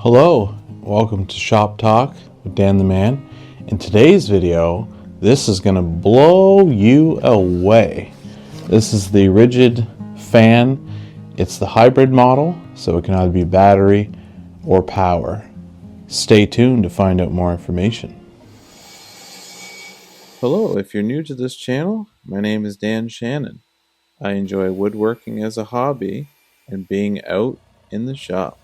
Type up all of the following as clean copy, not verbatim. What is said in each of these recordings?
Hello, welcome to Shop Talk with Dan the Man. In today's video, this is going to blow you away. This is the RIDGID fan. It's the hybrid model, so it can either be battery or power. Stay tuned to find out more information. Hello, if you're new to this channel, my name is Dan Shannon. I enjoy woodworking as a hobby and being out in the shop.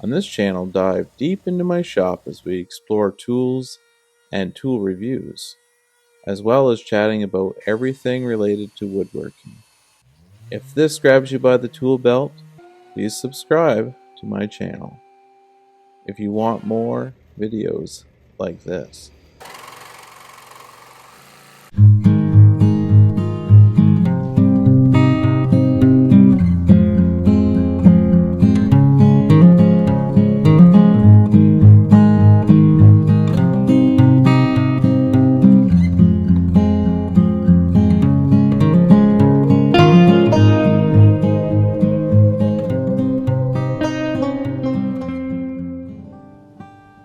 On this channel, dive deep into my shop as we explore tools and tool reviews, as well as chatting about everything related to woodworking. If this grabs you by the tool belt, please subscribe to my channel if you want more videos like this.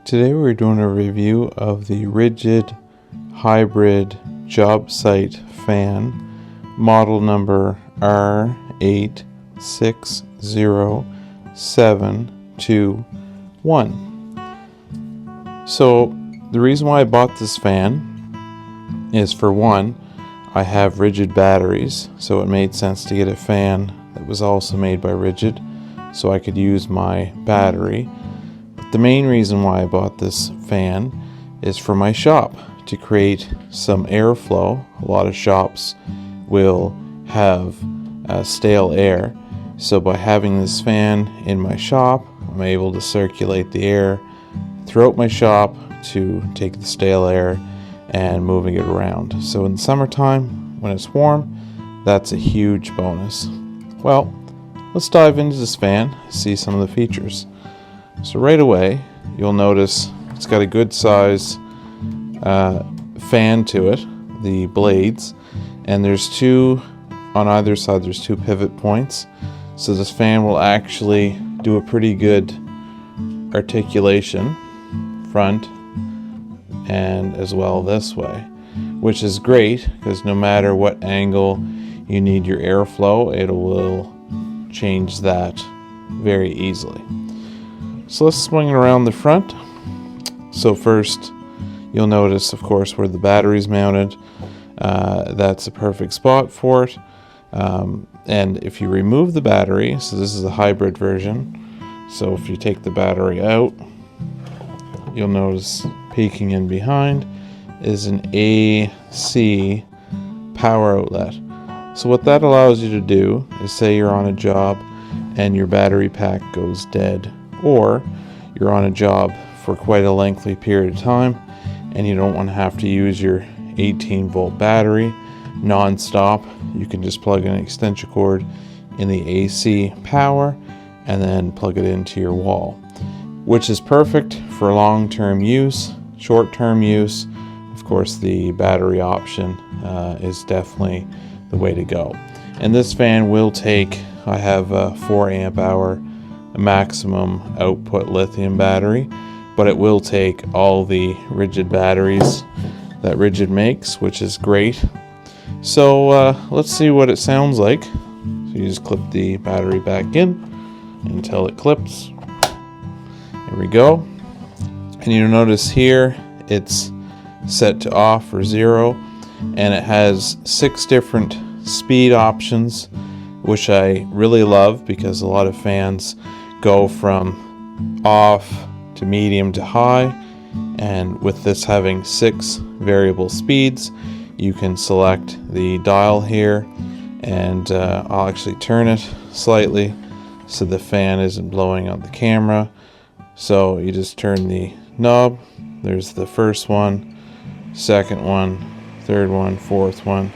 Today we're doing a review of the RIDGID Hybrid Jobsite Fan, model number R8600721. So the reason why I bought this fan is, for one, I have RIDGID batteries, so it made sense to get a fan that was also made by RIDGID so I could use my battery. The main reason why I bought this fan is for my shop, to create some airflow. A lot of shops will have stale air, so by having this fan in my shop, I'm able to circulate the air throughout my shop to take the stale air and moving it around. So in the summertime, when it's warm, that's a huge bonus. Well, let's dive into this fan, see some of the features. So right away, you'll notice it's got a good size fan to it, the blades, and there's two on either side. There's two pivot points, so this fan will actually do a pretty good articulation front and as well this way, which is great because no matter what angle you need your airflow, it will change that very easily. So let's swing it around the front. So first, you'll notice, of course, where the battery's mounted. That's a perfect spot for it. And if you remove the battery, so this is a hybrid version. So if you take the battery out, you'll notice peeking in behind is an AC power outlet. So what that allows you to do is, say you're on a job and your battery pack goes dead, or you're on a job for quite a lengthy period of time and you don't want to have to use your 18-volt battery non-stop, you can just plug an extension cord in the AC power and then plug it into your wall, which is perfect for long-term use. Short-term use, of course, the battery option is definitely the way to go. And this fan will take, I have a 4 amp hour maximum output lithium battery, but it will take all the RIDGID batteries that RIDGID makes, which is great. So let's see what it sounds like. So you just clip the battery back in until it clips. Here we go. And you'll notice here it's set to off or 0, and it has 6 different speed options, which I really love because a lot of fans go from off to medium to high, and with this having 6 variable speeds, you can select the dial here, and I'll actually turn it slightly so the fan isn't blowing out the camera. So you just turn the knob. There's the first one, second one, third one, fourth one,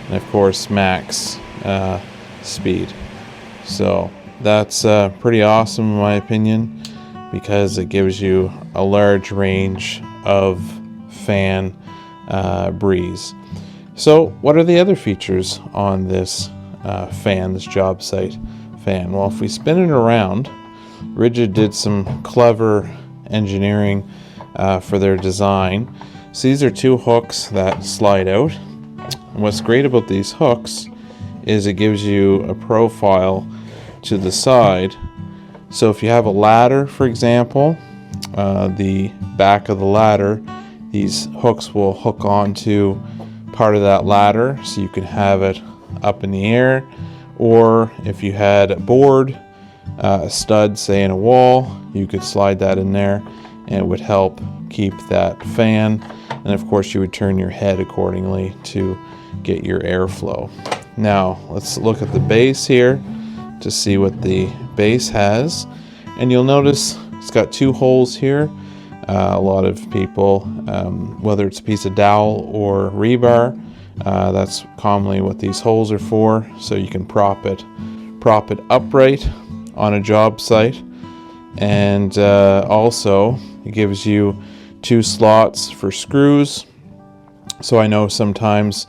and of course max speed. So that's pretty awesome in my opinion, because it gives you a large range of fan breeze. So what are the other features on this fan, this job site fan? Well, if we spin it around, RIDGID did some clever engineering for their design. So these are two hooks that slide out. And what's great about these hooks is it gives you a profile to the side. So if you have a ladder, for example, the back of the ladder, these hooks will hook onto part of that ladder so you can have it up in the air. Or if you had a board, a stud, say in a wall, you could slide that in there and it would help keep that fan. And of course you would turn your head accordingly to get your airflow. Now let's look at the base here to see what the base has. And you'll notice it's got two holes here. A lot of people, whether it's a piece of dowel or rebar, that's commonly what these holes are for, so you can prop it upright on a job site. And also it gives you two slots for screws. So I know sometimes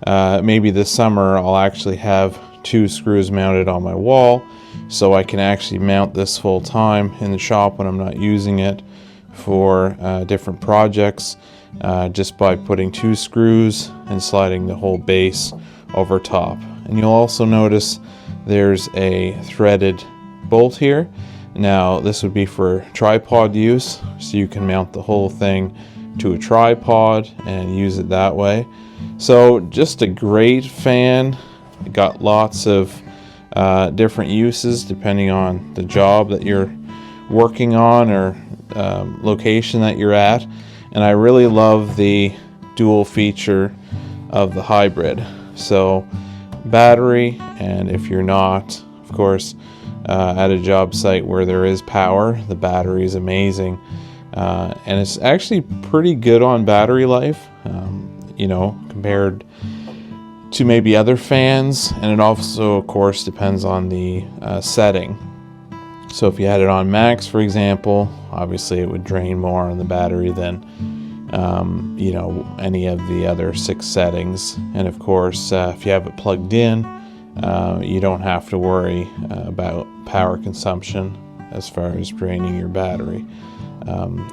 maybe this summer I'll actually have two screws mounted on my wall, so I can actually mount this full time in the shop when I'm not using it for different projects, just by putting two screws and sliding the whole base over top. And you'll also notice there's a threaded bolt here. Now this would be for tripod use, so you can mount the whole thing to a tripod and use it that way. So just a great fan. It got lots of different uses depending on the job that you're working on or location that you're at. And I really love the dual feature of the hybrid. So battery, and if you're not, of course, at a job site where there is power, the battery is amazing. And it's actually pretty good on battery life, you know, compared to maybe other fans. And it also, of course, depends on the setting. So if you had it on max, for example, obviously it would drain more on the battery than you know, any of the other 6 settings. And of course, if you have it plugged in, you don't have to worry about power consumption as far as draining your battery.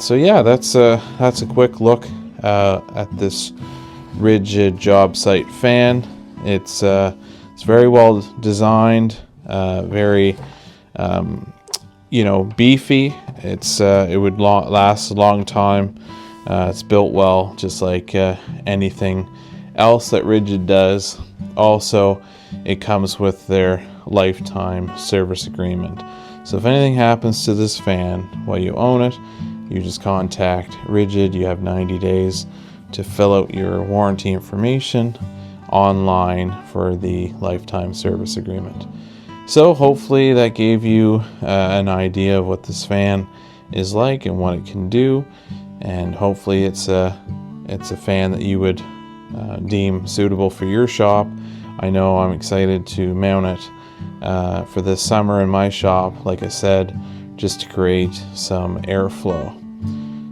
So yeah, that's a quick look at this RIDGID Jobsite Fan. It's very well designed, very you know, beefy. It would last a long time. It's built well, just like anything else that RIDGID does. Also, it comes with their lifetime service agreement. So if anything happens to this fan while you own it, you just contact RIDGID. You have 90 days to fill out your warranty information online for the lifetime service agreement. So hopefully that gave you an idea of what this fan is like and what it can do, and hopefully it's a fan that you would deem suitable for your shop. I know I'm excited to mount it for this summer in my shop, like I said, just to create some airflow.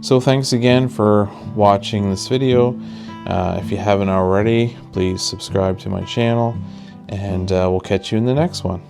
So thanks again for watching this video. If you haven't already, please subscribe to my channel, and we'll catch you in the next one.